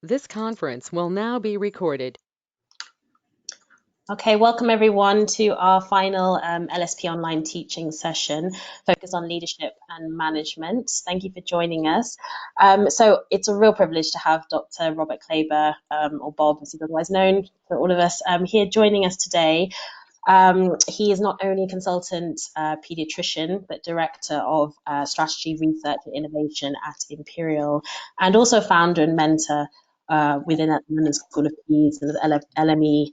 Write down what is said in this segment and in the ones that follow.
This conference will now be recorded. Okay, welcome everyone to our final LSP online teaching session focused on leadership and management. Thank you for joining us. So it's a real privilege to have Dr. Robert Klaber, or Bob as he's otherwise known for all of us, here joining us today. He is not only a consultant pediatrician, but director of strategy, research and innovation at Imperial, and also founder and mentor within the London School of Peas and the LME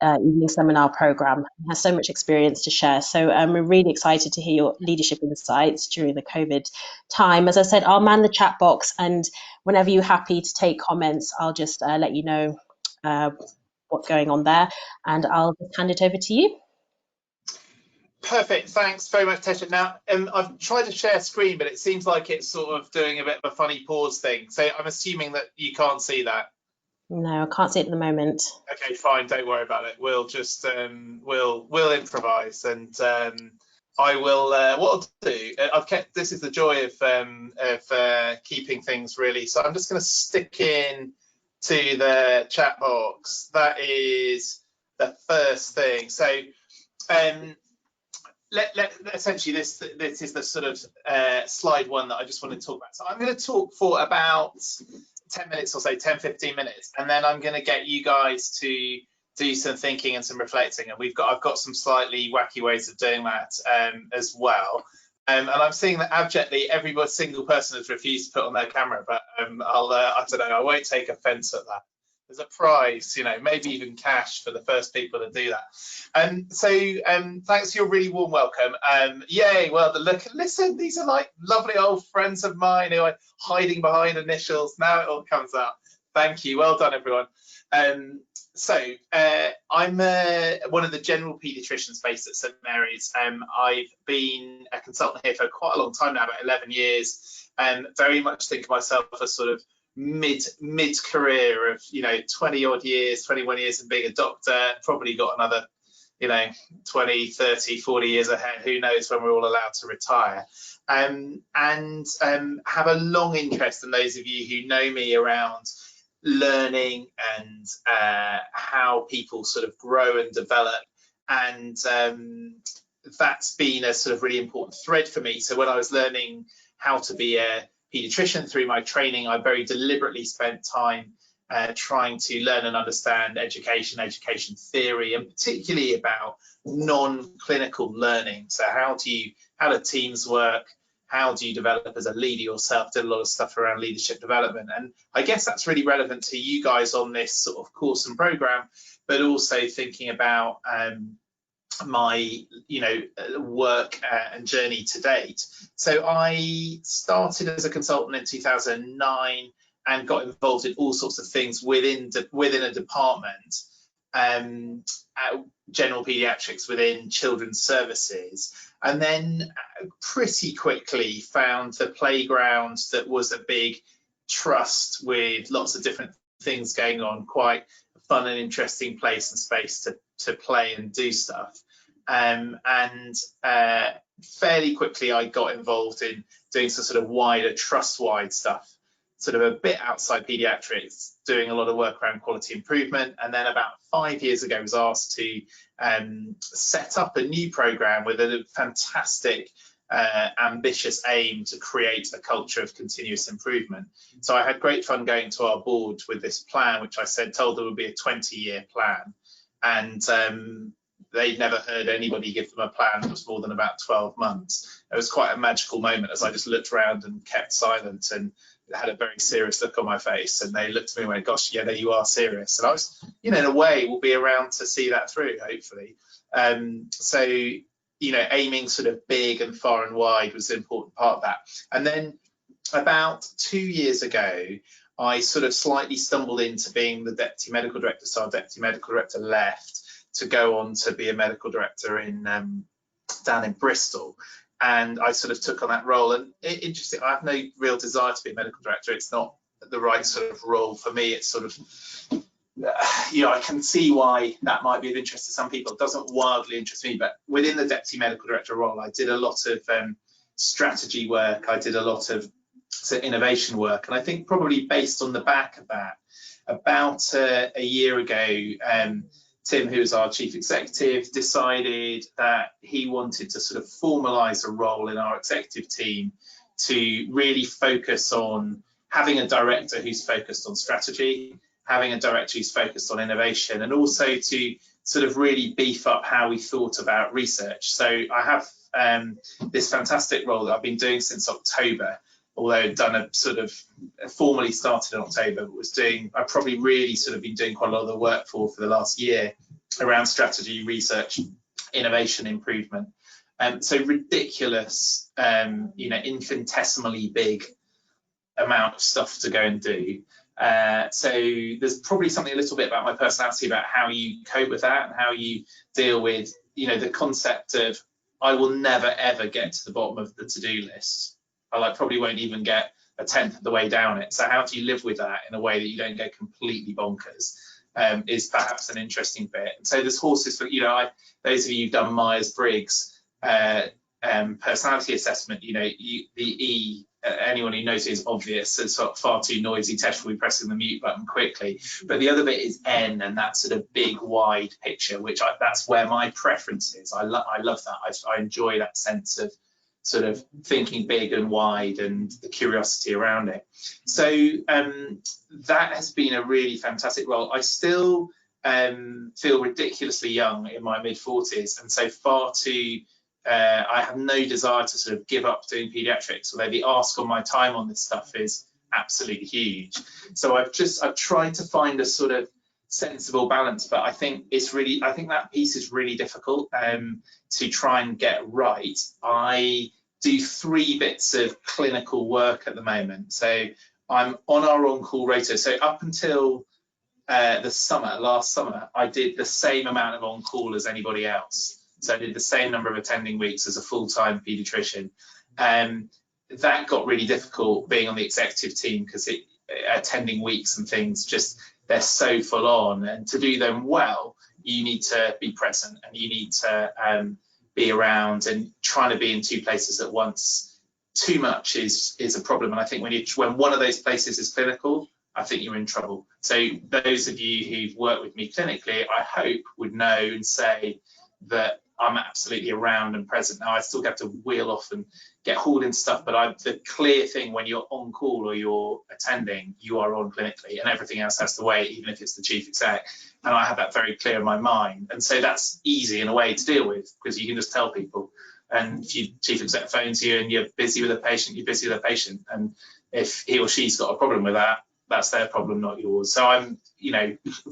evening seminar program. He has so much experience to share. So we're really excited to hear your leadership insights during the COVID time. As I said, I'll man the chat box, and whenever you're happy to take comments, I'll just let you know what's going on there, and I'll just hand it over to you. Perfect. Thanks very much, Tesha. Now, I've tried to share screen, but it seems like it's sort of doing a bit of a funny pause thing. So I'm assuming that you can't see that. No, I can't see it at the moment. Okay, fine. Don't worry about it. We'll just we'll improvise, and I will. What I'll do, I've kept. This is the joy of keeping things really. So I'm just going to stick in to the chat box. That is the first thing. So essentially this is the sort of slide one that I just want to talk about. So I'm going to talk for about 10 minutes or so, 10-15 minutes, and then I'm going to get you guys to do some thinking and some reflecting, and I've got some slightly wacky ways of doing that as well. And I'm seeing that abjectly every single person has refused to put on their camera, but I don't know, I won't take offense at that. There's a prize, maybe even cash for the first people to do that. So thanks for your really warm welcome. Yay, well, listen, these are like lovely old friends of mine who are hiding behind initials. Now it all comes out. Thank you. Well done, everyone. So I'm one of the general paediatricians based at St Mary's. I've been a consultant here for quite a long time now, about 11 years, and very much think of myself as sort of mid career of 20 odd years, 21 years of being a doctor. Probably got another 20, 30, 40 years ahead. Who knows when we're all allowed to retire. And have a long interest, in those of you who know me, around learning and how people sort of grow and develop, and that's been a sort of really important thread for me. So when I was learning how to be a paediatrician through my training, I very deliberately spent time trying to learn and understand education theory, and particularly about non-clinical learning. So how do teams work? How do you develop as a leader yourself? Did a lot of stuff around leadership development, and I guess that's really relevant to you guys on this sort of course and program, but also thinking about my work and journey to date. So I started as a consultant in 2009 and got involved in all sorts of things within a department, general paediatrics within children's services, and then pretty quickly found the playground that was a big trust with lots of different things going on, quite a fun and interesting place and space to play and do stuff. And fairly quickly I got involved in doing some sort of wider trust-wide stuff, sort of a bit outside paediatrics, doing a lot of work around quality improvement. And then about 5 years ago I was asked to set up a new program with a fantastic ambitious aim to create a culture of continuous improvement. So I had great fun going to our board with this plan, which I told them would be a 20-year plan, and they'd never heard anybody give them a plan that was more than about 12 months. It was quite a magical moment as I just looked around and kept silent and had a very serious look on my face, and they looked at me and went, gosh, yeah, you are serious. And I was, in a way, we'll be around to see that through, hopefully. So, aiming sort of big and far and wide was an important part of that. And then about 2 years ago, I sort of slightly stumbled into being the deputy medical director. So our deputy medical director left to go on to be a medical director down in Bristol. And I sort of took on that role. And interesting, I have no real desire to be a medical director. It's not the right sort of role for me. It's sort of, I can see why that might be of interest to some people. It doesn't wildly interest me, but within the deputy medical director role, I did a lot of strategy work. I did a lot of so innovation work. And I think probably based on the back of that, about a year ago, Tim, who is our chief executive, decided that he wanted to sort of formalize a role in our executive team to really focus on having a director who's focused on strategy, having a director who's focused on innovation, and also to sort of really beef up how we thought about research. So I have this fantastic role that I've been doing since October, although I've done a sort of formally started in October, but I've probably really sort of been doing quite a lot of the work for the last year around strategy, research, innovation, improvement. So ridiculous, infinitesimally big amount of stuff to go and do. So there's probably something a little bit about my personality about how you cope with that and how you deal with, the concept of I will never ever get to the bottom of the to-do list. I probably won't even get a tenth of the way down it. So how do you live with that in a way that you don't go completely bonkers? Is perhaps an interesting bit. And so there's horses for, those of you who've done Myers-Briggs personality assessment, the E, anyone who knows it is obvious, it's far too noisy, Tesh will be pressing the mute button quickly. But the other bit is N, and that sort of big, wide picture, which that's where my preference is. I love that. I enjoy that sense of sort of thinking big and wide and the curiosity around it. So that has been a really fantastic role. I still feel ridiculously young in my mid-40s, and so far too, I have no desire to sort of give up doing paediatrics, although the ask on my time on this stuff is absolutely huge. So I've tried to find a sort of sensible balance, but I think that piece is really difficult to try and get right. I do 3 bits of clinical work at the moment. So I'm on our on-call rota. So up until last summer, I did the same amount of on-call as anybody else. So I did the same number of attending weeks as a full-time paediatrician. That got really difficult being on the executive team because attending weeks and things, they're so full on, and to do them well, you need to be present and you need to be around, and trying to be in 2 places at once too much is a problem. And I think when one of those places is clinical, I think you're in trouble. So those of you who've worked with me clinically, I hope would know and say that I'm absolutely around and present. Now I still have to wheel off and get hauled into stuff, but the clear thing when you're on call or you're attending, you are on clinically, and everything else has to wait, even if it's the chief exec. And I have that very clear in my mind, and so that's easy in a way to deal with, because you can just tell people. And if your chief exec phones you and you're busy with a patient, you're busy with a patient, and if he or she's got a problem with that, that's their problem, not yours. So I'm,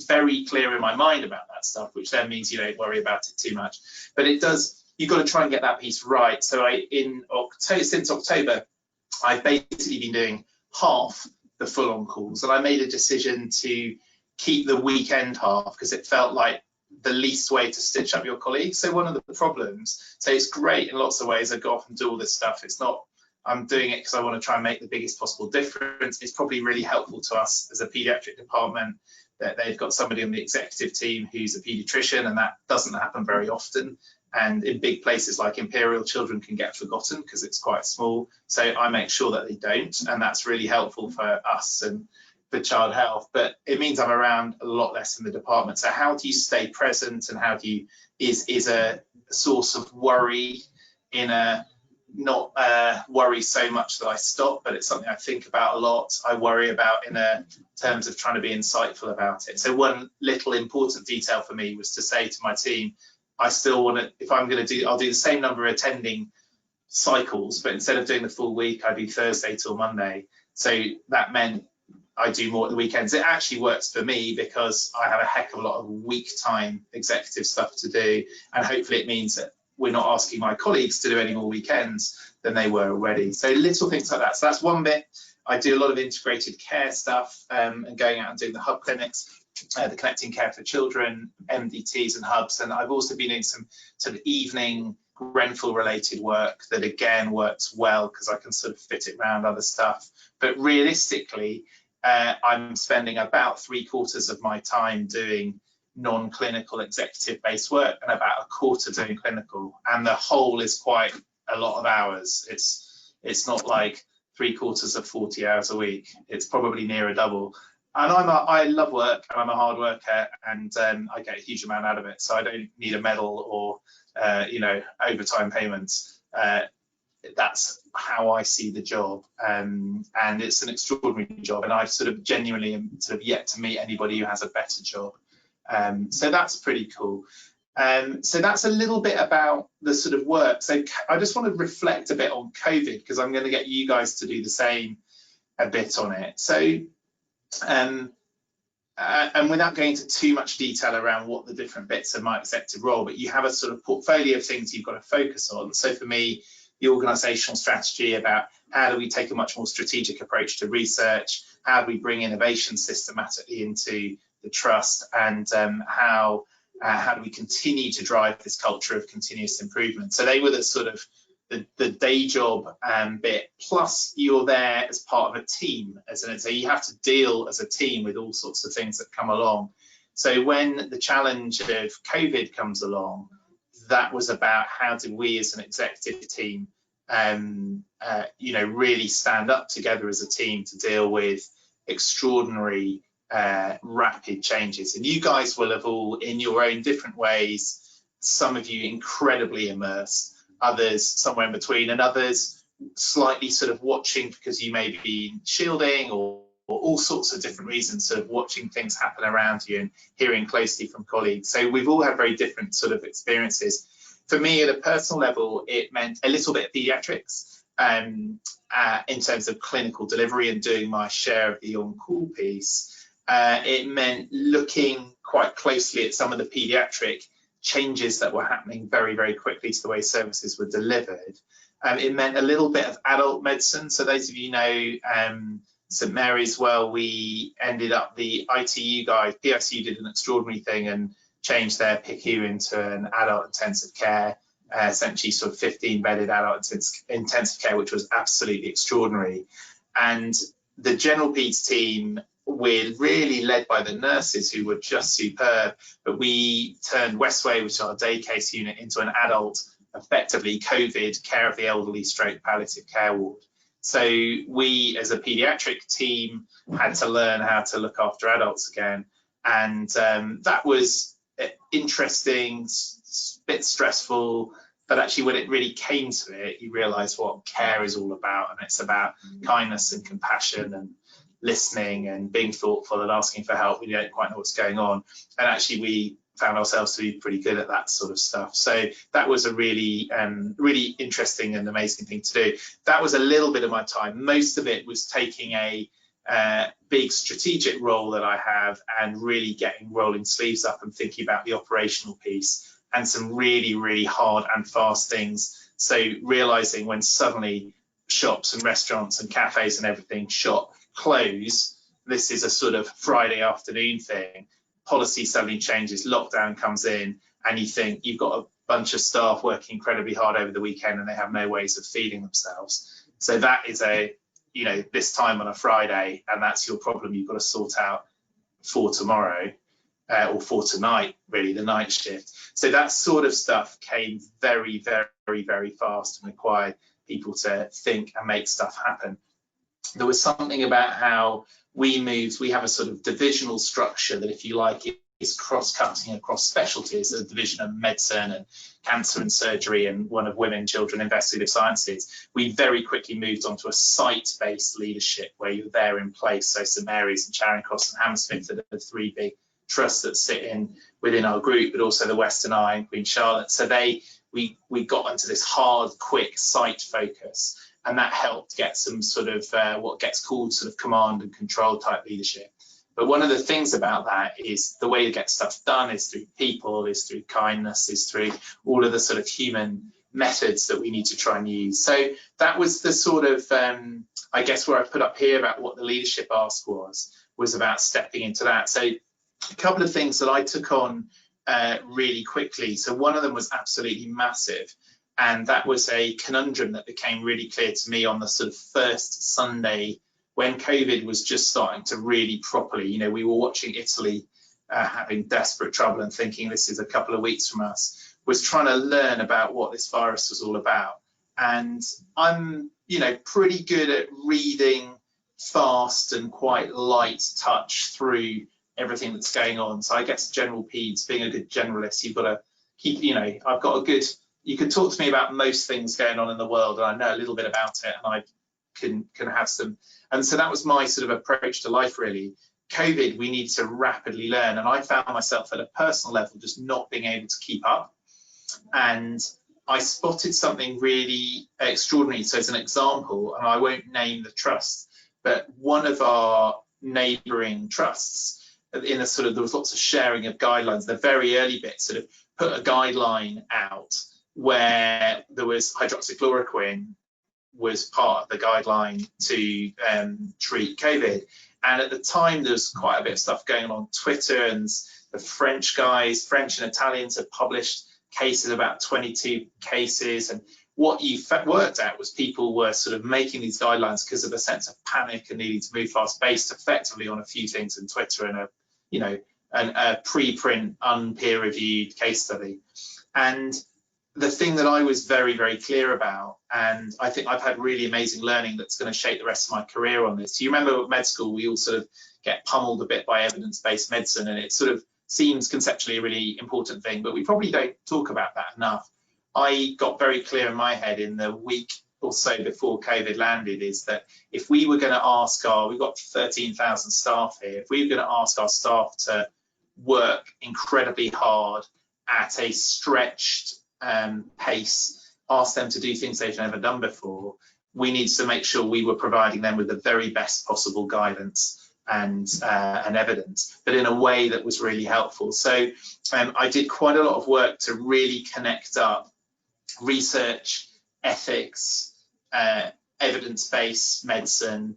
very clear in my mind about that stuff, which then means you don't worry about it too much. But you've got to try and get that piece right. So since October, I've basically been doing half the full-on calls, and I made a decision to keep the weekend half because it felt like the least way to stitch up your colleagues. So one of the problems, so it's great in lots of ways. I go off and do all this stuff. It's not, I'm doing it because I want to try and make the biggest possible difference. It's probably really helpful to us as a paediatric department that they've got somebody on the executive team who's a paediatrician, and that doesn't happen very often. And in big places like Imperial, children can get forgotten because it's quite small. So I make sure that they don't, and that's really helpful for us and for child health. But it means I'm around a lot less in the department. So how do you stay present, and how do you is a source of worry in a not worry so much that I stop, but it's something I think about a lot. I worry about in terms of trying to be insightful about it. So one little important detail for me was to say to my team, I still want to, if I'm going to do, I'll do the same number of attending cycles, but instead of doing the full week, I do Thursday till Monday. So that meant I do more at the weekends. It actually works for me because I have a heck of a lot of week time executive stuff to do, and hopefully it means that we're not asking my colleagues to do any more weekends than they were already. So little things like that. So that's one bit. I do a lot of integrated care stuff and going out and doing the hub clinics, the Connecting Care for Children, MDTs and hubs. And I've also been doing some sort of evening Grenfell related work that again works well because I can sort of fit it around other stuff. But realistically, I'm spending about 3/4 of my time doing non-clinical executive based work and about a quarter doing clinical, and the whole is quite a lot of hours. It's not like 3/4 of 40 hours a week. It's probably near a double. And I love work, and I'm a hard worker, and I get a huge amount out of it. So I don't need a medal or overtime payments. That's how I see the job, and it's an extraordinary job, and I've sort of genuinely am sort of yet to meet anybody who has a better job. So that's pretty cool. So that's a little bit about the sort of work. So I just want to reflect a bit on COVID, because I'm going to get you guys to do the same a bit on it. So and without going into too much detail around what the different bits of my executive role, but you have a sort of portfolio of things you've got to focus on. So for me, the organizational strategy about how do we take a much more strategic approach to research, how do we bring innovation systematically into the trust, and how do we continue to drive this culture of continuous improvement. So they were the sort of the day job bit, plus you're there as part of a team, so you have to deal as a team with all sorts of things that come along. So when the challenge of COVID comes along, that was about how do we as an executive team really stand up together as a team to deal with extraordinary rapid changes. And you guys will have all, in your own different ways, some of you incredibly immersed, others somewhere in between, and others slightly sort of watching because you may be shielding or all sorts of different reasons, sort of watching things happen around you and hearing closely from colleagues. So we've all had very different sort of experiences. For me, at a personal level, it meant a little bit of pediatrics in terms of clinical delivery and doing my share of the on-call piece. It meant looking quite closely at some of the pediatric changes that were happening very, very quickly to the way services were delivered. It meant a little bit of adult medicine. So those of you know St Mary's, well, we ended up, the ITU guys, PICU did an extraordinary thing and changed their PICU into an adult intensive care, essentially sort of 15-bedded adult intensive care, which was absolutely extraordinary. And the general peds team, we're really led by the nurses who were just superb, but we turned Westway, which is our day case unit, into an adult, effectively COVID care of the elderly stroke palliative care ward. So we as a pediatric team had to learn how to look after adults again, and that was interesting, bit stressful, but actually when it really came to it, you realize what care is all about, and it's about kindness and compassion and listening and being thoughtful and asking for help when you don't quite know what's going on. And actually we found ourselves to be pretty good at that sort of stuff. So that was a really really interesting and amazing thing to do. That was a little bit of my time. Most of it was taking a big strategic role that I have and really getting rolling sleeves up and thinking about the operational piece and some really, really hard and fast things. So realizing when suddenly shops and restaurants and cafes and everything close, this is a sort of Friday afternoon thing, policy suddenly changes, lockdown comes in, and you think you've got a bunch of staff working incredibly hard over the weekend and they have no ways of feeding themselves. So that is this time on a Friday, and that's your problem you've got to sort out for tomorrow or for tonight, really, the night shift. So that sort of stuff came very, very, very fast and required people to think and make stuff happen. There was something about how we moved. We have a sort of divisional structure that, if you like, it is cross-cutting across specialties, a division of medicine and cancer and surgery and one of women, children, investigative sciences. We very quickly moved on to a site-based leadership where you're there in place. So St Mary's and Charing Cross and Hammersmith are the three big trusts that sit within our group, but also the Western Eye and Queen Charlotte. So we got into this hard, quick site focus, and that helped get some sort of what gets called sort of command and control type leadership. But one of the things about that is the way to get stuff done is through people, is through kindness, is through all of the sort of human methods that we need to try and use. So that was the sort of, I guess, where I put up here about what the leadership ask was about stepping into that. So a couple of things that I took on really quickly. So one of them was absolutely massive, and that was a conundrum that became really clear to me on the sort of first Sunday when COVID was just starting to really properly, we were watching Italy having desperate trouble and thinking this is a couple of weeks from us, was trying to learn about what this virus was all about. and I'm, you know, pretty good at reading fast and quite light touch through everything that's going on. So I guess general peds, being a good generalist, you've got to keep, you know, I've got a good, you can talk to me about most things going on in the world and I know a little bit about it and I can have some. And so that was my sort of approach to life, really. COVID, we need to rapidly learn. And I found myself at a personal level just not being able to keep up. And I spotted something really extraordinary. So as an example, and I won't name the trust, but one of our neighbouring trusts, in a sort of, there was lots of sharing of guidelines. The very early bit sort of put a guideline out where there was hydroxychloroquine was part of the guideline to treat COVID. And at the time, there was quite a bit of stuff going on Twitter, and the French guys, French and Italians, had published cases, about 22 cases. And what you worked out was people were sort of making these guidelines because of a sense of panic and needing to move fast, based effectively on a few things in Twitter and a, you know, a preprint, unpeer-reviewed case study. And the thing that I was very, very clear about, and I think I've had really amazing learning that's going to shape the rest of my career on this. You remember at med school, we all sort of get pummeled a bit by evidence-based medicine, and it sort of seems conceptually a really important thing, but we probably don't talk about that enough. I got very clear in my head in the week or so before COVID landed, is that if we were going to ask we've got 13,000 staff here, if we were going to ask our staff to work incredibly hard at a stretched pace, ask them to do things they've never done before, we need to make sure we were providing them with the very best possible guidance and evidence, but in a way that was really helpful. So I did quite a lot of work to really connect up research, ethics, evidence-based medicine,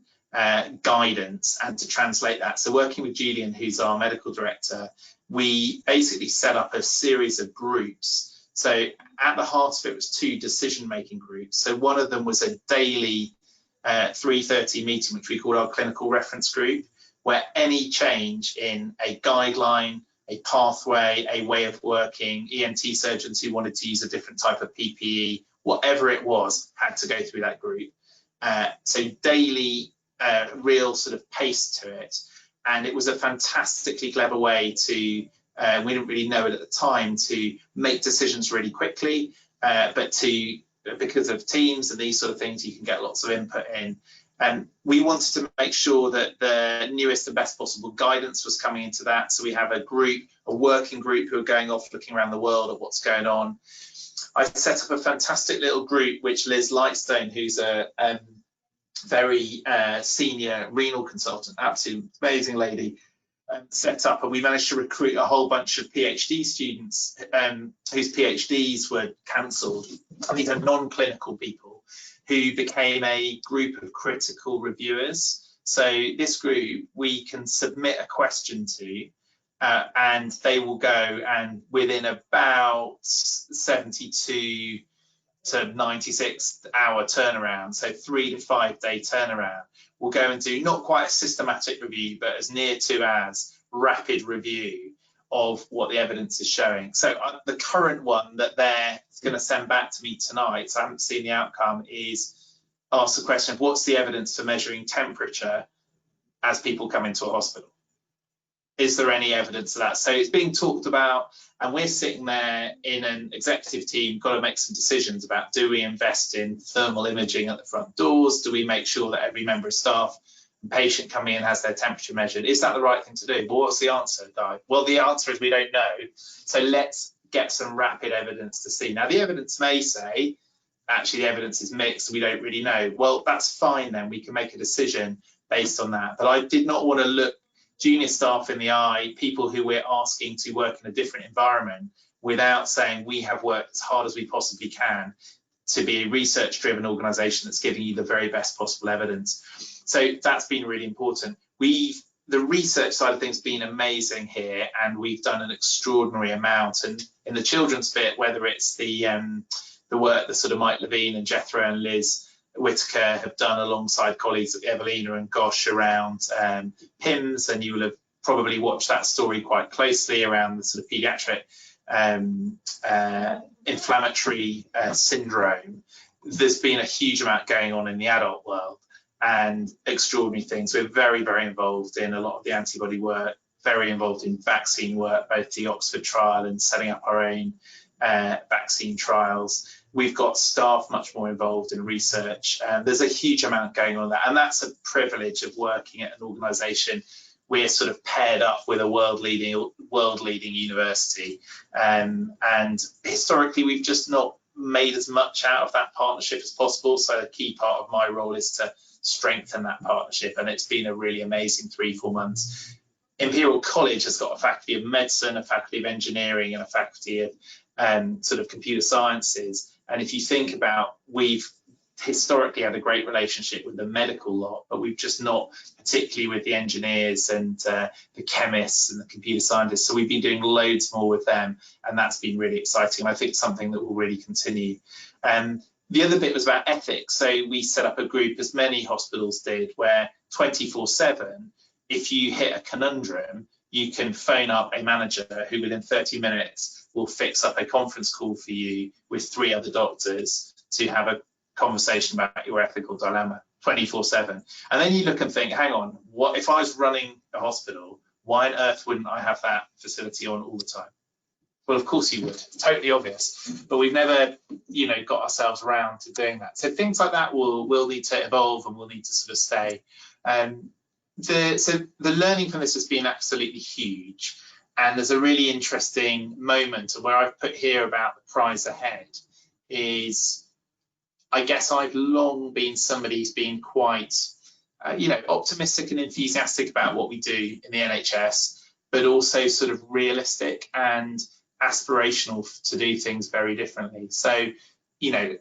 guidance, and to translate that. So working with Julian, who's our medical director, we basically set up a series of groups. So at the heart of it was 2 decision-making groups. So one of them was a daily 3:30 meeting, which we called our clinical reference group, where any change in a guideline, a pathway, a way of working, ENT surgeons who wanted to use a different type of PPE, whatever it was, had to go through that group. So daily, real sort of pace to it. And it was a fantastically clever way to, we didn't really know it at the time, to make decisions really quickly, but to, because of teams and these sort of things, you can get lots of input in. And we wanted to make sure that the newest and best possible guidance was coming into that. So we have a group, a working group, who are going off looking around the world at what's going on. I set up a fantastic little group, which Liz Lightstone, who's a very senior renal consultant, absolutely amazing lady, set up, and we managed to recruit a whole bunch of PhD students whose PhDs were cancelled. And these are non-clinical people who became a group of critical reviewers. So this group we can submit a question to, and they will go, and within about 72 to 96 hour turnaround, so 3 to 5 day turnaround, we'll go and do not quite a systematic review, but as near to as rapid review of what the evidence is showing. So the current one that they're going to send back to me tonight, so I haven't seen the outcome, is ask the question of what's the evidence for measuring temperature as people come into a hospital? Is there any evidence of that? So it's being talked about, and we're sitting there in an executive team, got to make some decisions about, do we invest in thermal imaging at the front doors? Do we make sure that every member of staff and patient coming in has their temperature measured? Is that the right thing to do? Well, what's the answer, Di? Well, the answer is we don't know. So let's get some rapid evidence to see. Now, the evidence may say, actually, the evidence is mixed, we don't really know. Well, that's fine then, we can make a decision based on that. But I did not want to look junior staff in the eye, people who we're asking to work in a different environment, without saying we have worked as hard as we possibly can to be a research-driven organisation that's giving you the very best possible evidence. So that's been really important. The research side of things has been amazing here, and we've done an extraordinary amount. And in the children's bit, whether it's the work that sort of Mike Levine and Jethro and Liz Whitaker have done alongside colleagues at Evelina and Gosh around PIMS, and you will have probably watched that story quite closely around the sort of paediatric inflammatory syndrome. there's been a huge amount going on in the adult world and extraordinary things. We're very, very involved in a lot of the antibody work, very involved in vaccine work, both the Oxford trial and setting up our own vaccine trials. We've got staff much more involved in research. There's a huge amount going on there, and that's a privilege of working at an organisation. We're sort of paired up with a world-leading university, and historically we've just not made as much out of that partnership as possible. So a key part of my role is to strengthen that partnership, and it's been a really amazing 3-4 months. Imperial College has got a faculty of medicine, a faculty of engineering, and a faculty of sort of computer sciences. And if you think about, we've historically had a great relationship with the medical lot, but we've just not, particularly with the engineers and the chemists and the computer scientists. So we've been doing loads more with them, and that's been really exciting. And I think something that will really continue. The other bit was about ethics. So we set up a group, as many hospitals did, where 24/7, if you hit a conundrum, you can phone up a manager who within 30 minutes will fix up a conference call for you with 3 other doctors to have a conversation about your ethical dilemma 24/7. And then you look and think, hang on, what if I was running a hospital, why on earth wouldn't I have that facility on all the time? Well, of course you would. It's totally obvious, but we've never, got ourselves around to doing that. So things like that will need to evolve, and will need to sort of stay. So the learning from this has been absolutely huge, and there's a really interesting moment where I've put here about the prize ahead is, I guess I've long been somebody who's been quite, optimistic and enthusiastic about what we do in the NHS, but also sort of realistic and aspirational to do things very differently. So,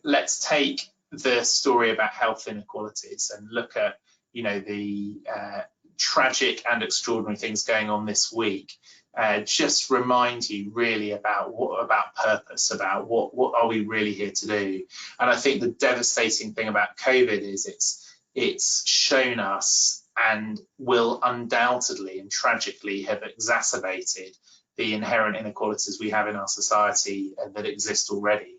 let's take the story about health inequalities and look at, the tragic and extraordinary things going on this week. Just remind you really about purpose, about what are we really here to do. And I think the devastating thing about COVID is it's shown us, and will undoubtedly and tragically have exacerbated the inherent inequalities we have in our society that exist already.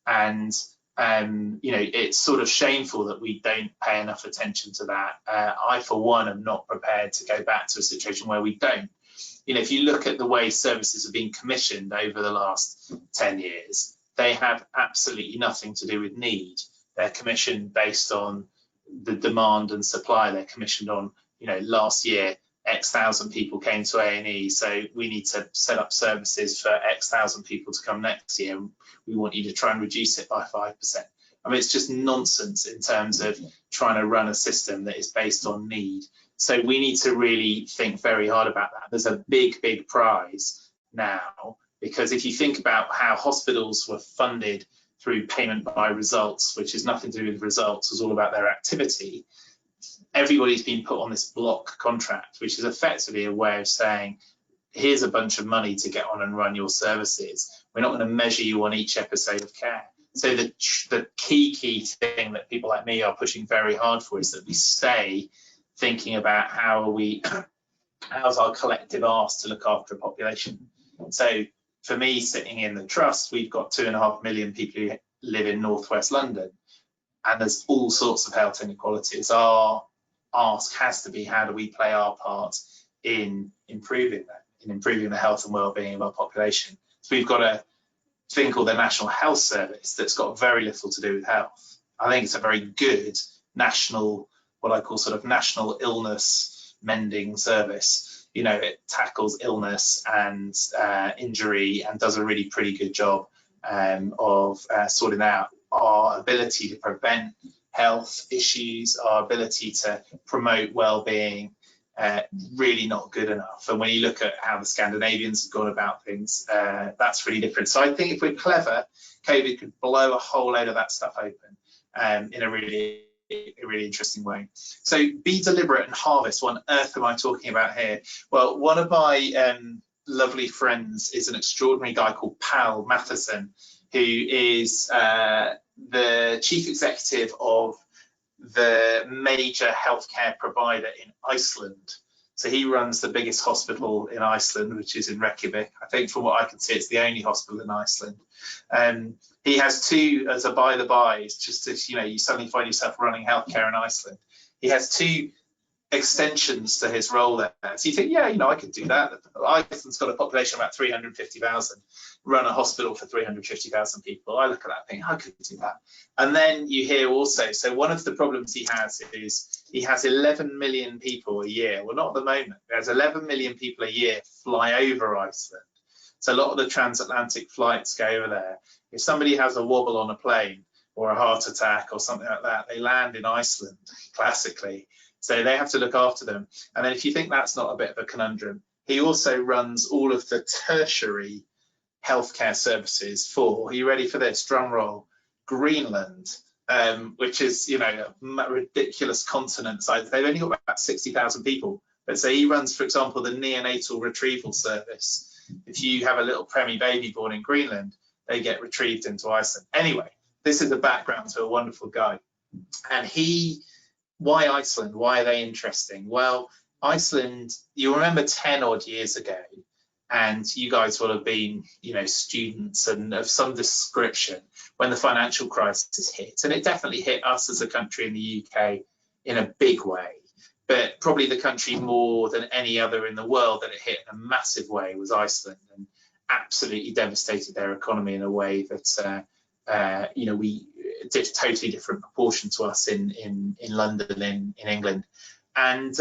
And it's sort of shameful that we don't pay enough attention to that. I, for one, am not prepared to go back to a situation where we don't. If you look at the way services have been commissioned over the last 10 years, they have absolutely nothing to do with need. They're commissioned based on the demand and supply. They're commissioned on, last year, X thousand people came to A&E, so we need to set up services for X thousand people to come next year. We want you to try and reduce it by 5%. I mean, it's just nonsense in terms of trying to run a system that is based on need. So we need to really think very hard about that. There's a big, big prize now, because if you think about how hospitals were funded through payment by results, which is nothing to do with results, it's all about their activity. Everybody's been put on this block contract, which is effectively a way of saying, here's a bunch of money to get on and run your services. We're not going to measure you on each episode of care. So the key thing that people like me are pushing very hard for is that we stay thinking about how's our collective ask to look after a population. So for me, sitting in the trust, we've got 2.5 million people who live in northwest London, and there's all sorts of health inequalities. Our ask has to be, how do we play our part in improving that, in improving the health and well-being of our population? So we've got a thing called the National Health Service that's got very little to do with health. I think it's a very good national, what I call sort of national illness mending service. It tackles illness and injury, and does a really pretty good job of sorting out our ability to prevent health issues, our ability to promote well-being. Really not good enough. And when you look at how the Scandinavians have gone about things, that's really different. So I think if we're clever, COVID could blow a whole load of that stuff open in a really interesting way. So be deliberate and harvest. What on earth am I talking about here? Well, one of my lovely friends is an extraordinary guy called Pal Matheson, who is the chief executive of the major healthcare provider in Iceland. So he runs the biggest hospital in Iceland, which is in Reykjavik. I think from what I can see, it's the only hospital in Iceland. He has two, as a by the by, it's just as, you know, you suddenly find yourself running healthcare in Iceland. He has two extensions to his role there. So you think, yeah, you know, I could do that. Iceland's got a population of about 350,000, run a hospital for 350,000 people. I look at that and think, I could do that. And then you hear also, so one of the problems he has is he has 11 million people a year. Well, not at the moment. There's 11 million people a year fly over Iceland. So a lot of the transatlantic flights go over there. If somebody has a wobble on a plane or a heart attack or something like that, they land in Iceland, classically. So they have to look after them. And then if you think that's not a bit of a conundrum, he also runs all of the tertiary healthcare services for, are you ready for this, drum roll, Greenland, which is, you know, a ridiculous continent size. They've only got about 60,000 people. But so he runs, for example, the neonatal retrieval service. If you have a little preemie baby born in Greenland, they get retrieved into Iceland. Anyway, this is the background to a wonderful guy. And why Iceland? Why are they interesting? Well, Iceland, you remember 10 odd years ago, and you guys will have been, you know, students and of some description when the financial crisis hit. And it definitely hit us as a country in the UK in a big way. But probably the country more than any other in the world that it hit in a massive way was Iceland, and absolutely devastated their economy in a way that, you know, we did a totally different proportion to us in London, in England. And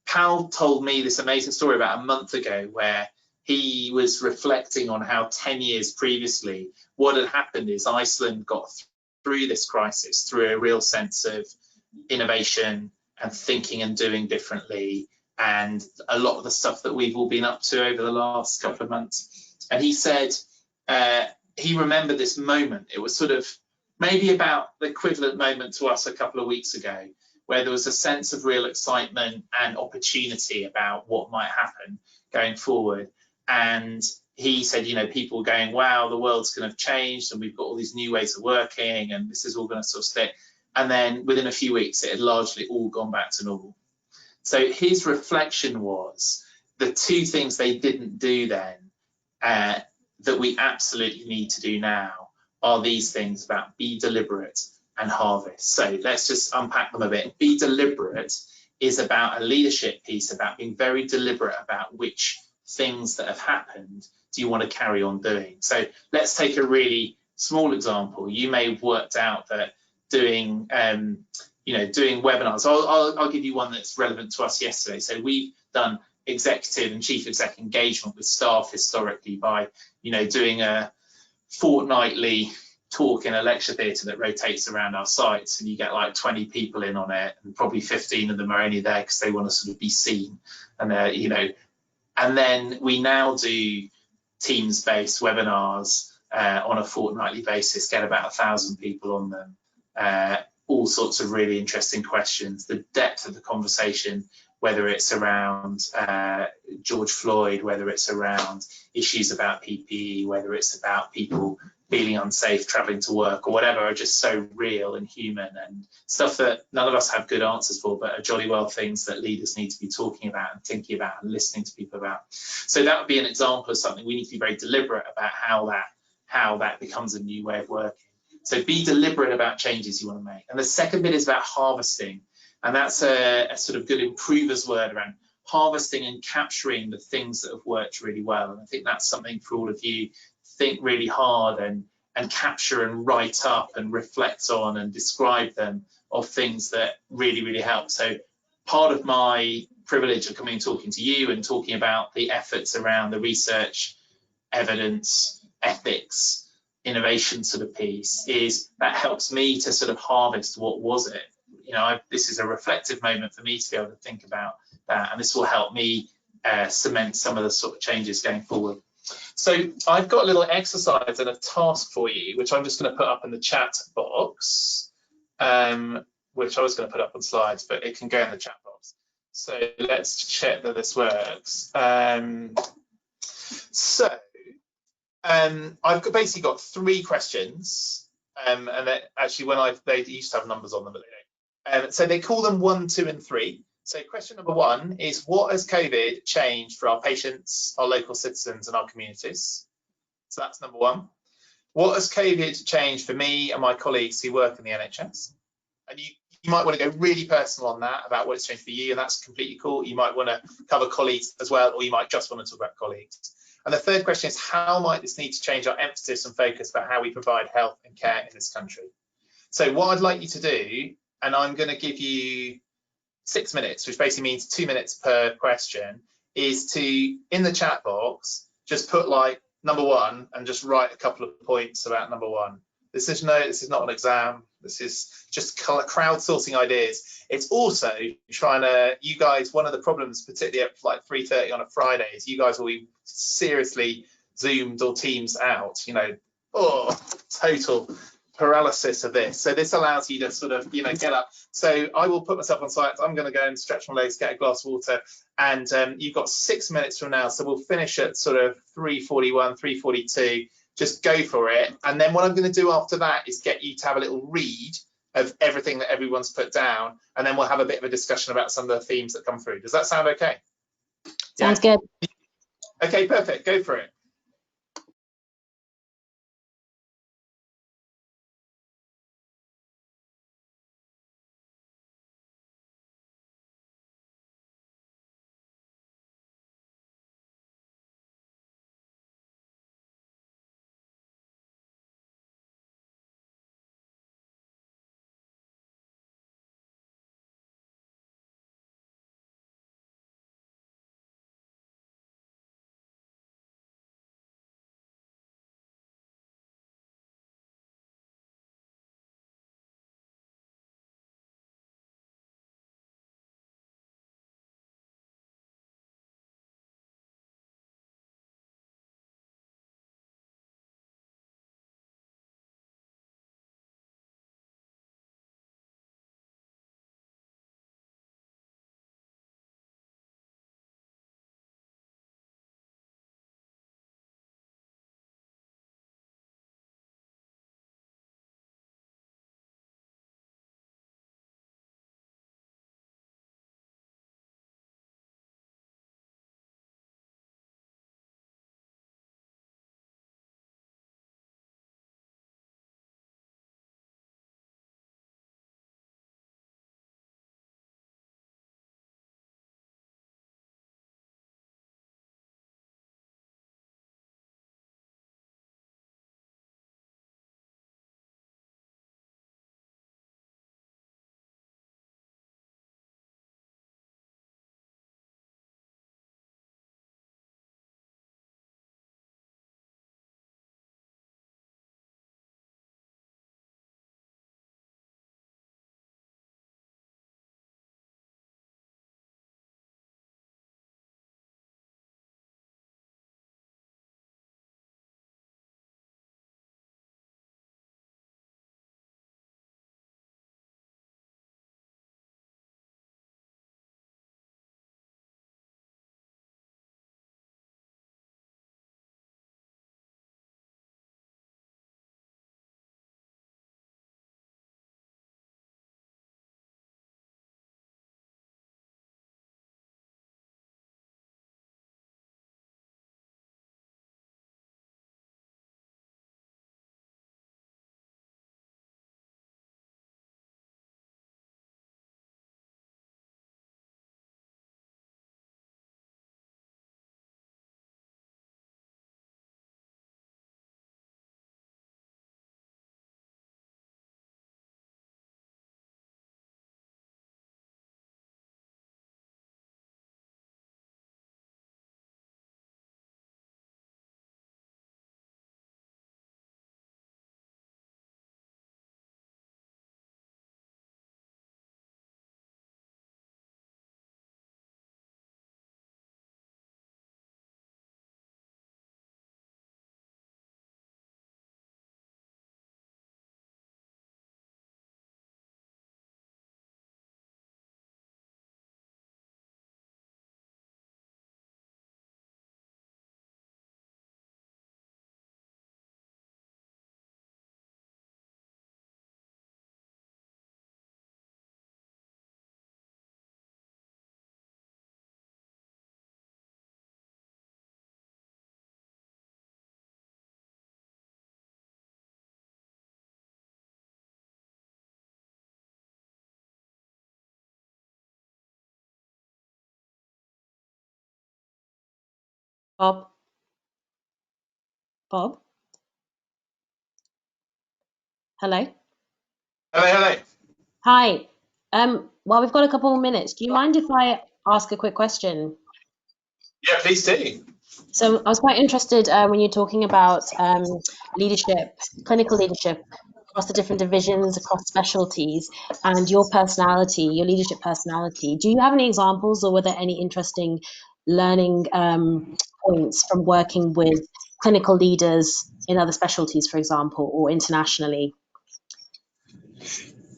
Pal told me this amazing story about a month ago where he was reflecting on how 10 years previously, what had happened is Iceland got through this crisis through a real sense of innovation and thinking and doing differently, and a lot of the stuff that we've all been up to over the last couple of months. And he said he remembered this moment. It was sort of maybe about the equivalent moment to us a couple of weeks ago, where there was a sense of real excitement and opportunity about what might happen going forward. And he said, you know, people were going, wow, the world's going to have changed and we've got all these new ways of working and this is all going to sort of stick. And then within a few weeks, it had largely all gone back to normal. So his reflection was the two things they didn't do then that we absolutely need to do now are these things about be deliberate and harvest. So let's just unpack them a bit. Be deliberate is about a leadership piece, about being very deliberate about which things that have happened do you want to carry on doing. So let's take a really small example. You may have worked out that doing doing webinars. I'll give you one that's relevant to us yesterday. So we've done executive and chief exec engagement with staff historically by, you know, doing a fortnightly talk in a lecture theatre that rotates around our sites, and you get like 20 people in on it, and probably 15 of them are only there because they want to sort of be seen, and you know. And then we now do Teams-based webinars on a fortnightly basis, get about 1,000 people on them. All sorts of really interesting questions, the depth of the conversation, whether it's around George Floyd, whether it's around issues about PPE, whether it's about people feeling unsafe traveling to work or whatever, are just so real and human, and stuff that none of us have good answers for, but are jolly well things that leaders need to be talking about and thinking about and listening to people about. So that would be an example of something we need to be very deliberate about, how that becomes a new way of working. So be deliberate about changes you want to make. And the second bit is about harvesting. And that's a sort of good improver's word around harvesting and capturing the things that have worked really well. And I think that's something for all of you. Think really hard and capture and write up and reflect on and describe them of things that really, really help. So part of my privilege of coming and talking to you and talking about the efforts around the research, evidence, ethics, innovation sort of piece is that helps me to sort of harvest what was it. You know, this is a reflective moment for me to be able to think about that, and this will help me cement some of the sort of changes going forward. So I've got a little exercise and a task for you, which I'm just going to put up in the chat box, which I was going to put up on slides, but it can go in the chat box. So let's check that this works. I've basically got 3 questions, and actually when they used to have numbers on them, but they don't. So they call them 1, 2, and 3. So question number one is, what has COVID changed for our patients, our local citizens and our communities? So that's number one. What has COVID changed for me and my colleagues who work in the NHS? And you might want to go really personal on that about what it's changed for you, and that's completely cool. You might want to cover colleagues as well, or you might just want to talk about colleagues. And the third question is, how might this need to change our emphasis and focus about how we provide health and care in this country? So what I'd like you to do, and I'm going to give you 6 minutes, which basically means 2 minutes per question, is to, in the chat box, just put like number one and just write a couple of points about number one. This is not an exam. This is just crowdsourcing ideas. It's also trying to, you guys, one of the problems, particularly at like 3:30 on a Friday, is you guys will be seriously Zoomed or Teams out, total paralysis of this. So this allows you to sort of, get up. So I will put myself on site. I'm going to go and stretch my legs, get a glass of water, and you've got 6 minutes from now. So we'll finish at sort of 3:41, 3:42. Just go for it. And then what I'm going to do after that is get you to have a little read of everything that everyone's put down, and then we'll have a bit of a discussion about some of the themes that come through. Does that sound okay? Sounds good. Okay, perfect. Go for it. Bob? Bob? Hello? Hello, hello. Hi. Well, we've got a couple more minutes. Do you mind if I ask a quick question? Yeah, please do. So I was quite interested when you're talking about leadership, clinical leadership across the different divisions, across specialties, and your personality, your leadership personality. Do you have any examples, or were there any interesting learning points from working with clinical leaders in other specialties, for example, or internationally?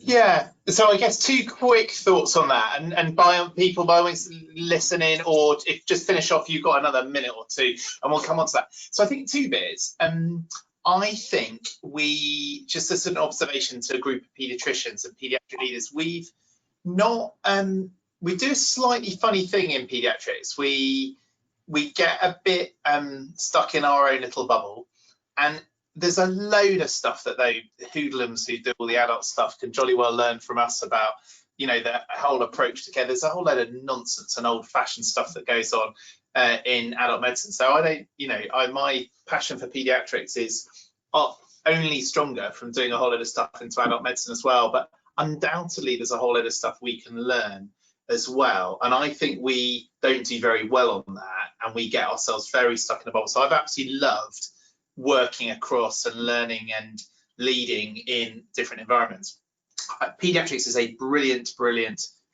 Yeah, so I guess two quick thoughts on that, and by people by all means listen in, or if just finish off, you've got another minute or two, and we'll come on to that. So I think two bits. I think we just as an observation to a group of paediatricians and paediatric leaders, we've not we do a slightly funny thing in paediatrics. We get a bit stuck in our own little bubble, and there's a load of stuff that they hoodlums who do all the adult stuff can jolly well learn from us about, the whole approach to care. There's a whole load of nonsense and old-fashioned stuff that goes on in adult medicine. So I don't, my passion for paediatrics is only stronger from doing a whole load of stuff into adult medicine as well. But undoubtedly, there's a whole load of stuff we can learn as well. And I think we don't do very well on that, and we get ourselves very stuck in a bubble. So I've absolutely loved working across and learning and leading in different environments. Pediatrics is a brilliant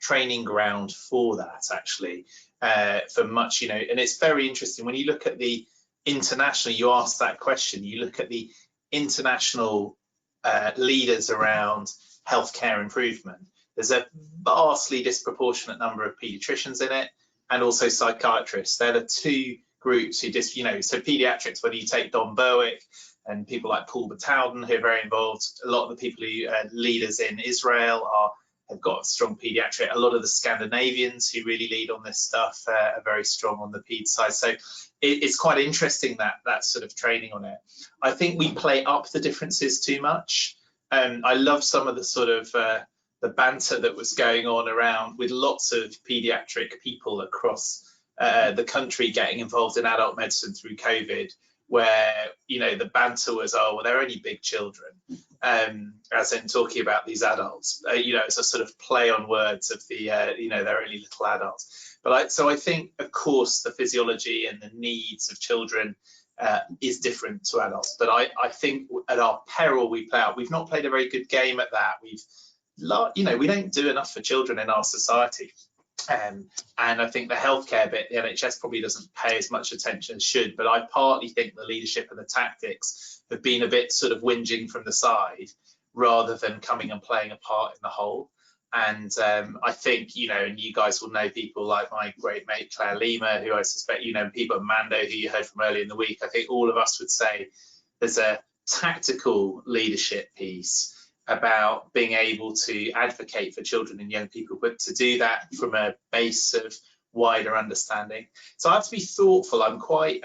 training ground for that, actually, for much, and it's very interesting when you look at the international, you ask that question, you look at the international leaders around healthcare improvement. There's a vastly disproportionate number of pediatricians in it, and also psychiatrists. They're the two groups who just, so pediatrics, whether you take Don Berwick and people like Paul Batowden, who are very involved, a lot of the people who are leaders in Israel have got a strong pediatric. A lot of the Scandinavians who really lead on this stuff are very strong on the ped side. So it's quite interesting that sort of training on it. I think we play up the differences too much. I love some of the sort of the banter that was going on around with lots of pediatric people across the country getting involved in adult medicine through COVID, where the banter was, oh well, they're only big children, as in talking about these adults. It's a sort of play on words of the they're only little adults. But so I think, of course, the physiology and the needs of children is different to adults. But I think at our peril we play out. We've not played a very good game at that. We don't do enough for children in our society. And I think the healthcare bit, the NHS probably doesn't pay as much attention as should, but I partly think the leadership and the tactics have been a bit sort of whinging from the side rather than coming and playing a part in the whole. And I think, and you guys will know people like my great mate Claire Lima, who I suspect people at Mando, who you heard from earlier in the week. I think all of us would say there's a tactical leadership piece about being able to advocate for children and young people, but to do that from a base of wider understanding. So I have to be thoughtful. I'm quite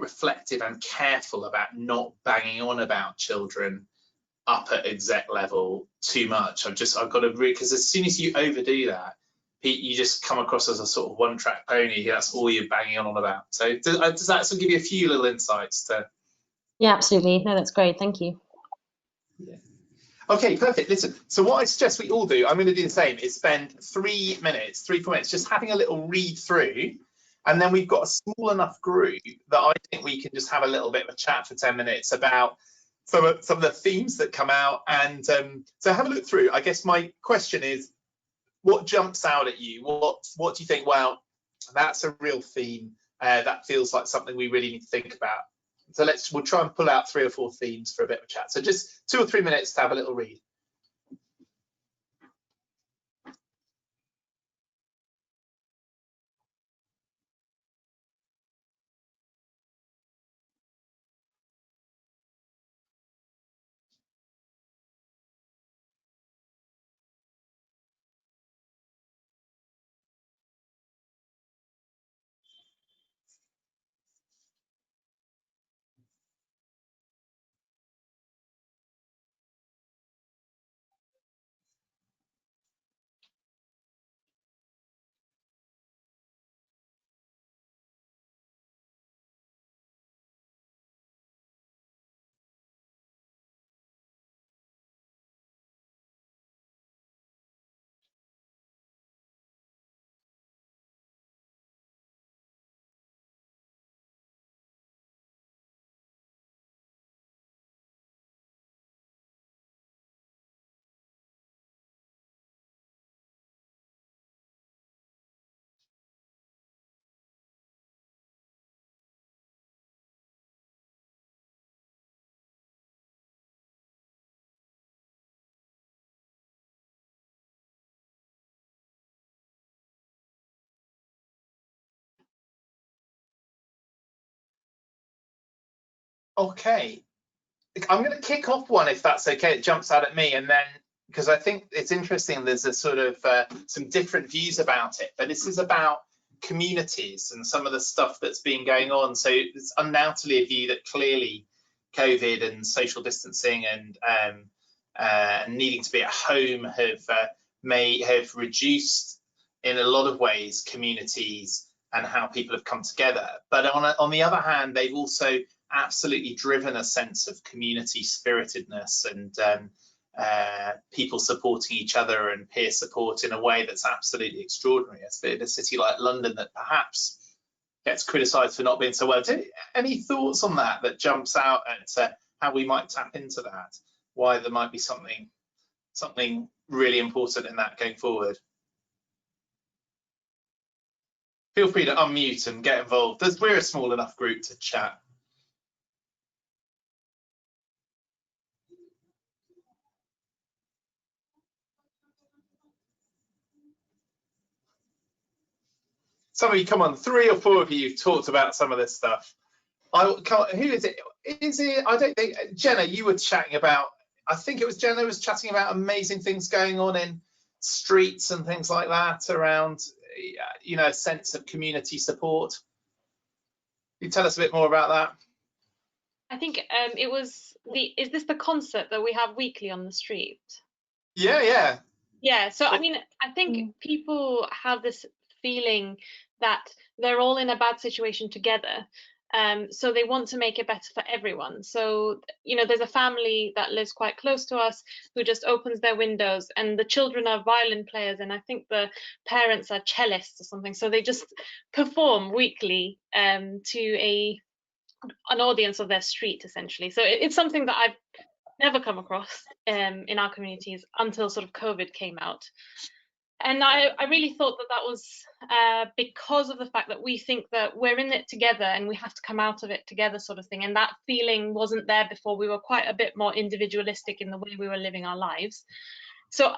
reflective and careful about not banging on about children up at exec level too much. I've got to really, because as soon as you overdo that, you just come across as a sort of one-track pony. That's all you're banging on about. So does that sort of give you a few little insights to? Yeah, absolutely. No, that's great. Thank you. Yeah. Okay, perfect. Listen, so what I suggest we all do, I'm going to do the same, is spend 3 minutes, 3-4 minutes, just having a little read through. And then we've got a small enough group that I think we can just have a little bit of a chat for 10 minutes about some of the themes that come out. And so have a look through. I guess my question is, what jumps out at you? What do you think, well, that's a real theme. That feels like something we really need to think about. So we'll try and pull out 3 or 4 themes for a bit of a chat. So just 2 or 3 minutes to have a little read. Okay, I'm going to kick off one if that's okay. It jumps out at me, and then because I think it's interesting. There's a sort of some different views about it, but this is about communities and some of the stuff that's been going on. So it's undoubtedly a view that clearly COVID and social distancing and needing to be at home may have reduced in a lot of ways communities and how people have come together. But on the other hand, they've also absolutely driven a sense of community spiritedness and people supporting each other and peer support in a way that's absolutely extraordinary. It's in a city like London that perhaps gets criticised for not being so well. Any thoughts on that jumps out at how we might tap into that? Why there might be something really important in that going forward? Feel free to unmute and get involved. We're a small enough group to chat. Some of you, come on, 3 or 4 of you have talked about some of this stuff. Who is it? Is it? I don't think Jenna. You were chatting about. I think it was Jenna was chatting about amazing things going on in streets and things like that around, a sense of community support. Can you tell us a bit more about that? I think it was is this the concert that we have weekly on the street? Yeah. Yeah, so I mean, I think people have this feeling that they're all in a bad situation together. So they want to make it better for everyone. So, there's a family that lives quite close to us who just opens their windows, and the children are violin players, and I think the parents are cellists or something. So they just perform weekly to an audience of their street, essentially. So it's something that I've never come across in our communities until sort of COVID came out. And I really thought that was because of the fact that we think that we're in it together and we have to come out of it together, sort of thing. And that feeling wasn't there before. We were quite a bit more individualistic in the way we were living our lives. So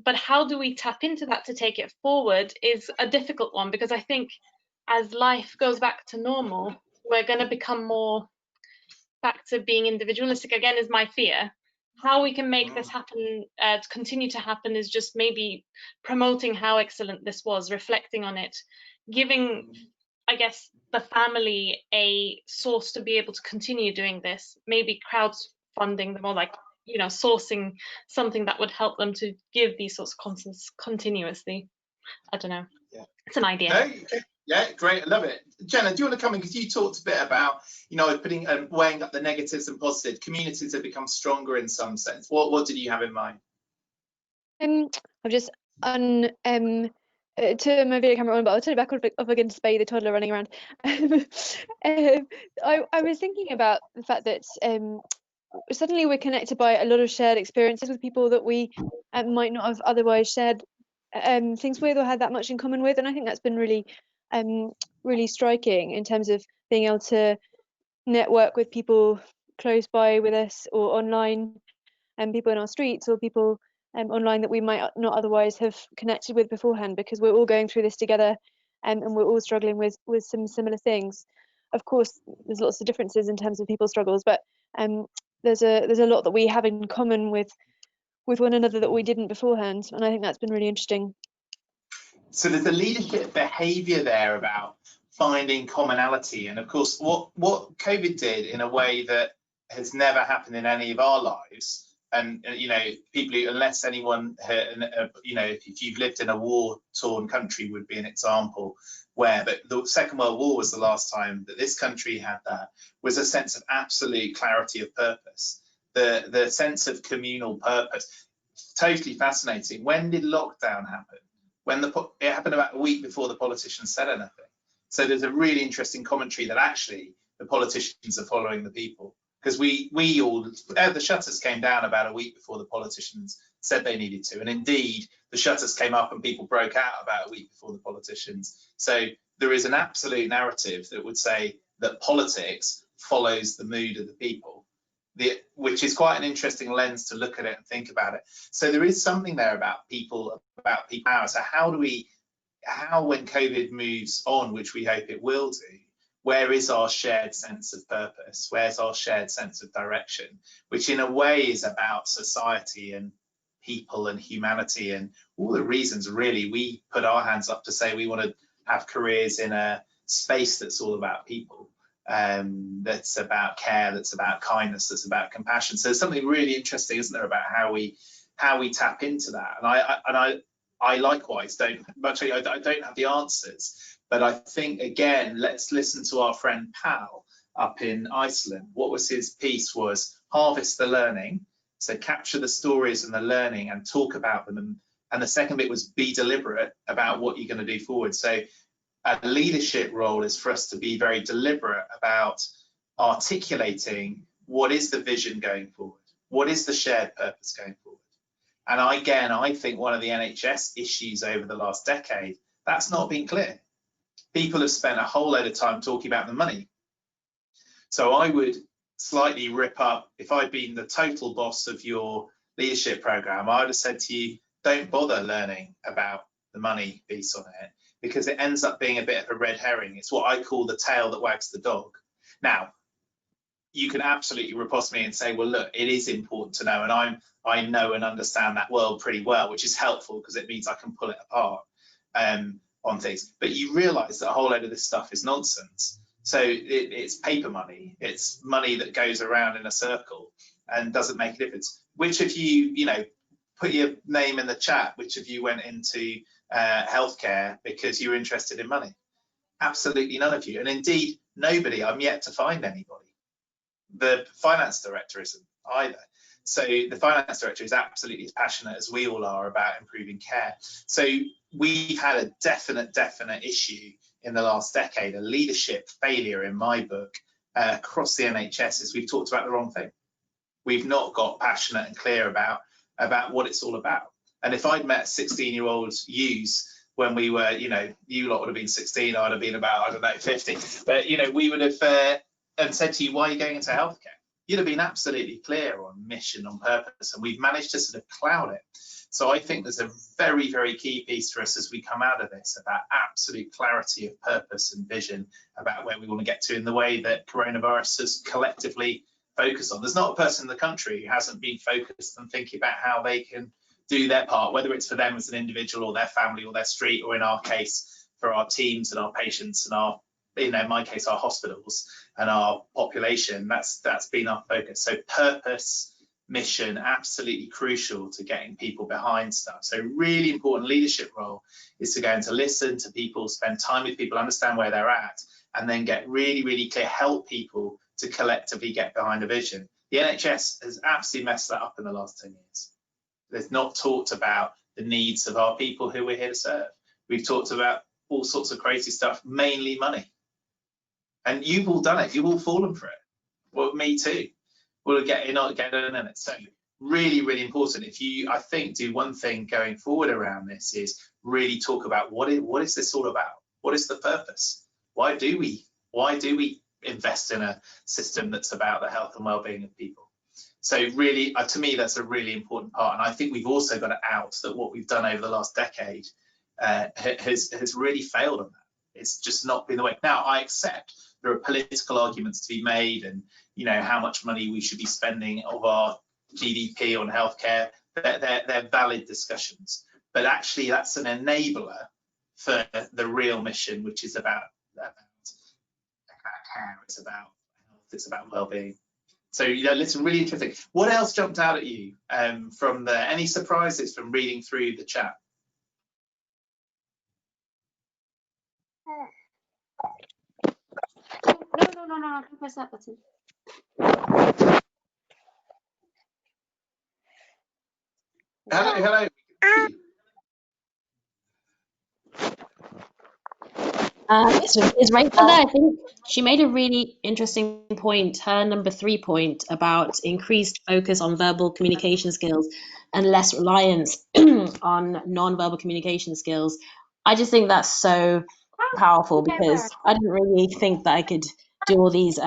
but how do we tap into that to take it forward is a difficult one, because I think as life goes back to normal, we're going to become more back to being individualistic again, is my fear. How we can make this happen, to continue to happen, is just maybe promoting how excellent this was, reflecting on it, giving, I guess, the family a source to be able to continue doing this, maybe crowdfunding them, or sourcing something that would help them to give these sorts of concerts continuously. I don't know. Yeah. It's an idea. No? Yeah, great. I love it. Jenna, do you want to come in? Because you talked a bit about, putting weighing up the negatives and positives. Communities have become stronger in some sense. What did you have in mind? I've just to my video camera on, but I'll turn it back up again to spay the toddler running around. I was thinking about the fact that suddenly we're connected by a lot of shared experiences with people that we might not have otherwise shared things with or had that much in common with, and I think that's been really really striking in terms of being able to network with people close by with us or online, and people in our streets or people online that we might not otherwise have connected with beforehand, because we're all going through this together, and we're all struggling with some similar things. Of course, there's lots of differences in terms of people's struggles, but there's a lot that we have in common with one another that we didn't beforehand, and I think that's been really interesting. So there's a leadership behaviour there about finding commonality, and of course what COVID did in a way that has never happened in any of our lives. And people who, unless anyone, if you've lived in a war-torn country, would be an example where, but the Second World War was the last time that this country had that, was a sense of absolute clarity of purpose, the sense of communal purpose. Totally fascinating. When did lockdown happen? It happened about a week before the politicians said anything. So there's a really interesting commentary that actually the politicians are following the people, because the shutters came down about a week before the politicians said they needed to, and indeed the shutters came up and people broke out about a week before the politicians. So there is an absolute narrative that would say that politics follows the mood of the people, which is quite an interesting lens to look at it and think about it. So there is something there about people power. So how when COVID moves on, which we hope it will do, where is our shared sense of purpose? Where's our shared sense of direction? Which in a way is about society and people and humanity and all the reasons really we put our hands up to say we want to have careers in a space that's all about people, that's about care, that's about kindness, that's about compassion. So there's something really interesting, isn't there, about how we tap into that. And I likewise don't have the answers, but I think again, let's listen to our friend Pal up in Iceland. What was his piece was harvest the learning, so capture the stories and the learning and talk about them. And the second bit was be deliberate about what you're going to do forward. So a leadership role is for us to be very deliberate about articulating what is the vision going forward, what is the shared purpose going forward. And I think one of the NHS issues over the last decade, that's not been clear. People have spent a whole load of time talking about the money. So I would slightly rip up, if I'd been the total boss of your leadership program, I would have said to you, don't bother learning about the money piece on it, because it ends up being a bit of a red herring. It's what I call the tail that wags the dog. Now, you can absolutely riposte me and say, well, look, it is important to know, and I know and understand that world pretty well, which is helpful because it means I can pull it apart on things. But you realise that a whole load of this stuff is nonsense. So it's paper money. It's money that goes around in a circle and doesn't make a difference. Which of you, put your name in the chat, which of you went into healthcare because you were interested in money? Absolutely none of you. And indeed, nobody. I'm yet to find anybody. The finance director isn't either. So the finance director is absolutely as passionate as we all are about improving care. So we've had a definite issue in the last decade, a leadership failure in my book across the NHS, is we've talked about the wrong thing. We've not got passionate and clear about what it's all about. And if I'd met 16-year-old yous when we were, you lot would have been 16, I'd have been about, I don't know, 50. But, we would have and said to you, why are you going into healthcare? You'd have been absolutely clear on mission, on purpose, and we've managed to sort of cloud it. So I think there's a very, very key piece for us as we come out of this about absolute clarity of purpose and vision about where we want to get to in the way that coronavirus has collectively focused on. There's not a person in the country who hasn't been focused on thinking about how they can do their part, whether it's for them as an individual or their family or their street, or in our case, for our teams and our patients and our, in my case, our hospitals and our population. That's been our focus. So purpose, mission, absolutely crucial to getting people behind stuff. So really important leadership role is to go and to listen to people, spend time with people, understand where they're at, and then get really, really clear, help people to collectively get behind a vision. The NHS has absolutely messed that up in the last 10 years. They've not talked about the needs of our people who we're here to serve. We've talked about all sorts of crazy stuff, mainly money. And you've all done it. You've all fallen for it. Well, me too. We'll get in it. So really, really important. If you, I think, do one thing going forward around this is really talk about what is this all about? What is the purpose? Why do we invest in a system that's about the health and well-being of people? So really, to me, that's a really important part. And I think we've also got to out that what we've done over the last decade has really failed on that. It's just not been the way. Now, I accept there are political arguments to be made, and how much money we should be spending of our GDP on healthcare. They're valid discussions, but actually that's an enabler for the real mission, which is about care. It's about health. It's about well-being. So listen, really interesting. What else jumped out at you from there? Any surprises from reading through the chat? No, don't press that button. Hello. Is Rachel there? I think she made a really interesting point, her number 3 point about increased focus on verbal communication skills and less reliance on non-verbal communication skills. I just think that's so powerful, because I didn't really think that I could do all these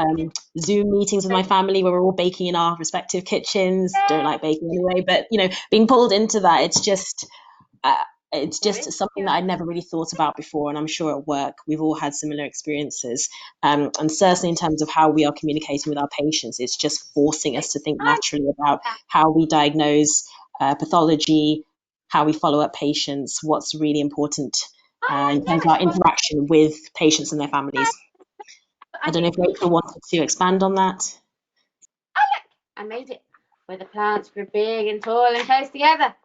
Zoom meetings with my family where we're all baking in our respective kitchens. Don't like baking anyway, but being pulled into that, it's just it's just something that I'd never really thought about before, and I'm sure at work we've all had similar experiences. And certainly in terms of how we are communicating with our patients, it's just forcing us to think naturally about how we diagnose pathology, how we follow up patients, what's really important in terms of our interaction with patients and their families. I don't know if Rachel wanted to expand on that. I made it where the plants grew big and tall and close together.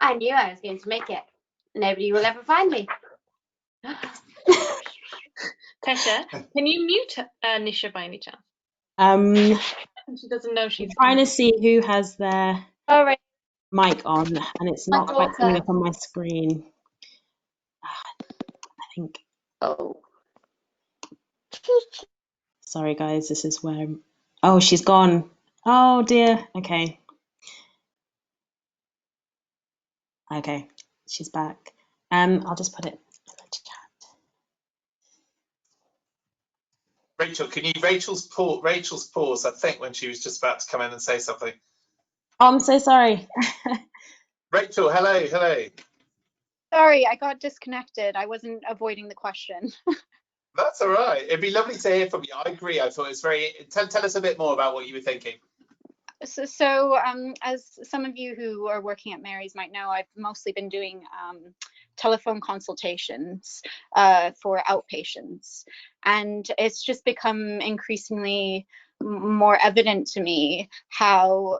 I knew I was going to make it. Nobody will ever find me. Tesha, can you mute Nisha by any chance? She doesn't know she's trying to see who has their mic on, and it's not quite coming up on my screen. I think. Oh. Sorry, guys. This is where. Oh, she's gone. Oh dear. Okay. Okay, she's back. I'll just put it in the chat. Rachel, can you Rachel's pause, I think, when she was just about to come in and say something. Oh, I'm so sorry. Rachel, hello. Sorry, I got disconnected. I wasn't avoiding the question. That's all right. It'd be lovely to hear from you. I agree. I thought it was very. Tell us a bit more about what you were thinking. So, as some of you who are working at Mary's might know, I've mostly been doing telephone consultations for outpatients, and it's just become increasingly more evident to me how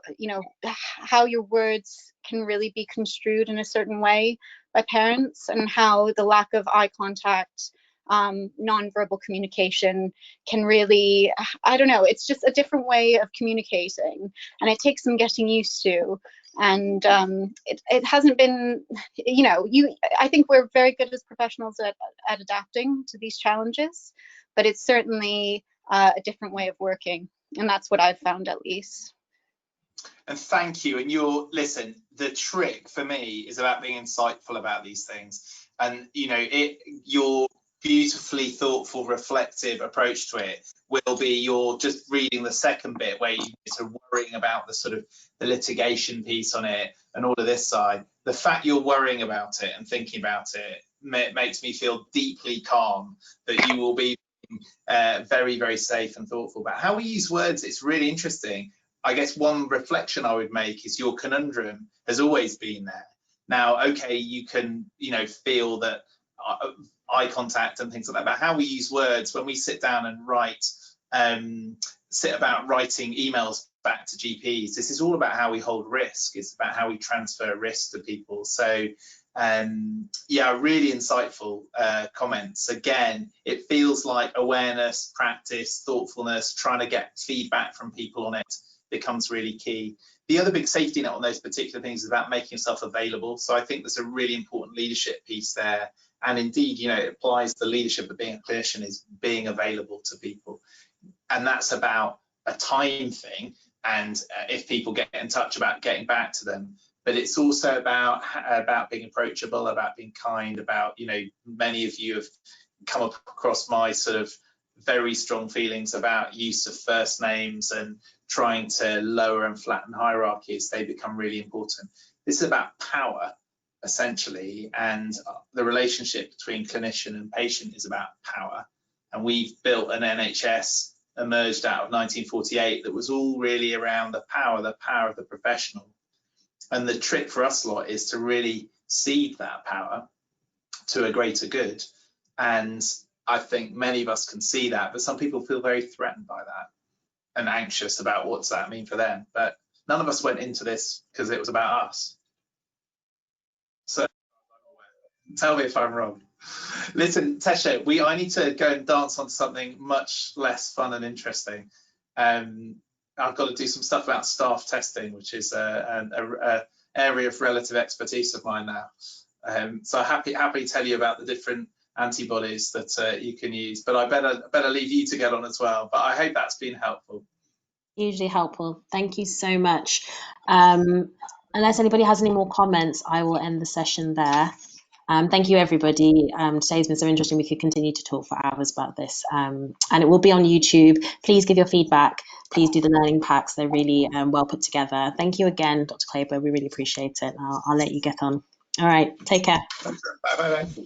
how your words can really be construed in a certain way by parents, and how the lack of eye contact, nonverbal communication can really, I don't know, it's just a different way of communicating, and it takes some getting used to. And it hasn't been, I think we're very good as professionals at adapting to these challenges, but it's certainly a different way of working, and that's what I've found, at least. And thank you. And listen, the trick for me is about being insightful about these things. And, your beautifully thoughtful, reflective approach to it will be you're just reading the second bit where you're sort of worrying about the sort of the litigation piece on it and all of this side. The fact you're worrying about it and thinking about it makes me feel deeply calm that you will be very, very safe and thoughtful about how we use words. It's really interesting. I guess one reflection I would make is your conundrum has always been there. Now, okay, you can, feel that eye contact and things like that, but how we use words when we sit down and writing emails back to GPs, this is all about how we hold risk. It's about how we transfer risk to people. So really insightful comments. Again, it feels like awareness, practice, thoughtfulness, trying to get feedback from people on it becomes really key. The other big safety net on those particular things is about making yourself available. So I think there's a really important leadership piece there. And indeed, it applies to leadership of being a clinician is being available to people. And that's about a time thing. And if people get in touch, about getting back to them. But it's also about being approachable, about being kind, about, many of you have come across my sort of very strong feelings about use of first names and trying to lower and flatten hierarchies. They become really important. This is about power, essentially, and the relationship between clinician and patient is about power. And we've built an NHS emerged out of 1948 that was all really around the power of the professional. And the trick for us lot is to really seed that power to a greater good. And I think many of us can see that, but some people feel very threatened by that and anxious about what's that mean for them. But none of us went into this because it was about us. So tell me if I'm wrong. Listen, Tesha, I need to go and dance on something much less fun and interesting. I've got to do some stuff about staff testing, which is an area of relative expertise of mine now. So happy to tell you about the different antibodies that you can use, but I better leave you to get on as well. But I hope that's been helpful. Hugely helpful. Thank you so much. Unless anybody has any more comments, I will end the session there. Thank you, everybody. Today's been so interesting. We could continue to talk for hours about this. And it will be on YouTube. Please give your feedback. Please do the learning packs. They're really well put together. Thank you again, Dr. Klaber. We really appreciate it. I'll let you get on. All right, take care. Bye bye bye.